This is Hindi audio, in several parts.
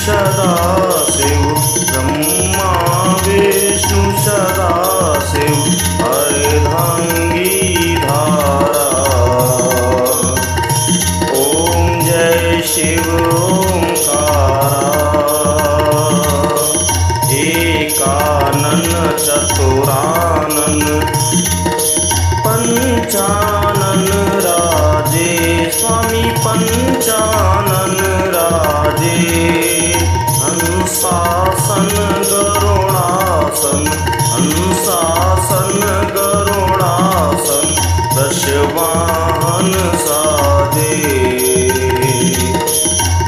सदा शिव, ब्रह्मा विष्णु सदा शिव, अर्धांगी धारा। ओम जय शिव ओंकारा, एकानन चतुरानन, पंचानन राजे, स्वामी पंचानन राजे। हंसासन गरुणासन, हंसासन गरुणासन, दशवाहन साजे।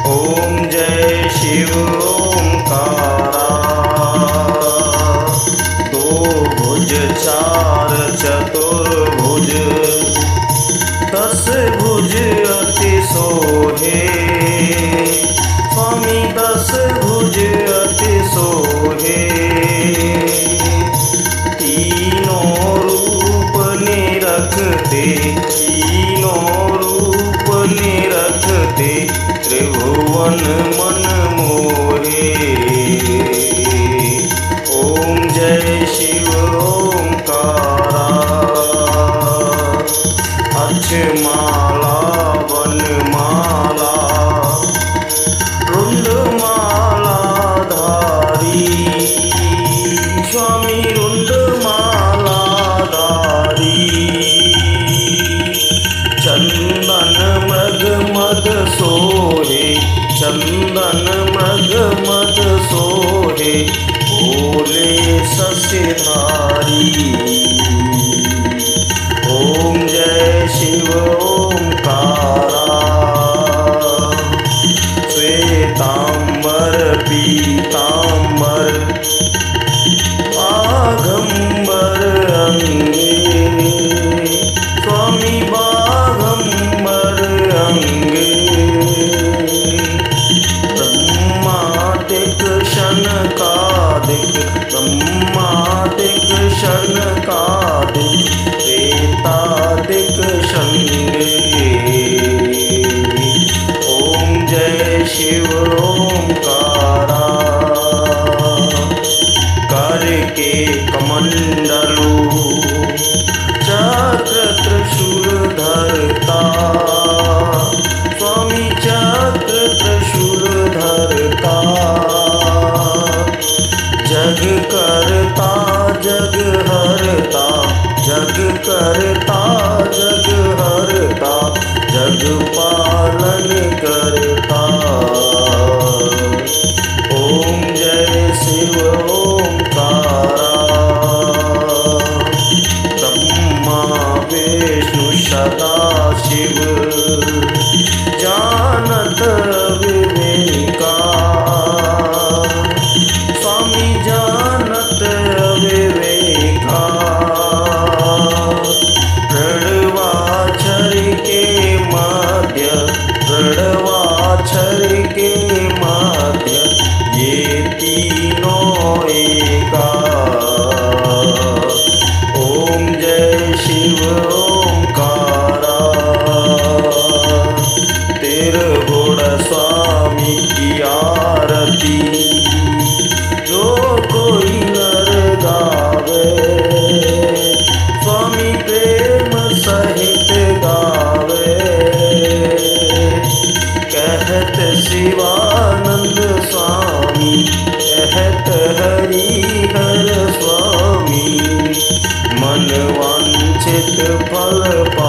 ओम जय शिव ओंकारा, दो भुज चार चतुर्भुज, 10 भुज अति सोहे, स्वामी 10 भुज अति सोहे। तीनों रूप निरखते, तीनों रूप निरखते, त्रिभुवन मन मोहे। ओम जय शिव ओंकारा, अक्षमाला वनमाला, रुंडमाला धारी, स्वामी रुंडमाला धारी। चंदन मृग मद सोहे, चंदन मृग मद सोहे, भोले सस्यधारी। ओम जय शिव ओंकारा, श्वेतांबर पीतांबर, बाघंबर अंगे, स्वामी बाघंबर अंगे। ब्रह्मादिक शनकादिक, ब्रह्मादिक शनकादिक, प्रेतादिक शंगे। ओम जय शिव ओंकारा, करके कमंडलू, चक्र त्रिशूल धरता, स्वामी चक्र त्रिशूल धरता। जग करता जग हरता, जग करता जग हरता, जग पालन करता। ओम जय शिव ओंकारा, ब्रह्मा विष्णु सदा शिव, जानत विवेका, स्वामी जानत विवेका। प्रणवाक्षर के मध्य, प्रणवाक्षर के मध्य, ये तीनों एका। ओम जय शिव ओंकारा, तिरगुण स्वामी की आरती, जो कोई नर गावे, स्वामी प्रेम सहित गावे। कहत शिवानंद स्वामी, कहत हरिहर स्वामी, मन वांछित फल पा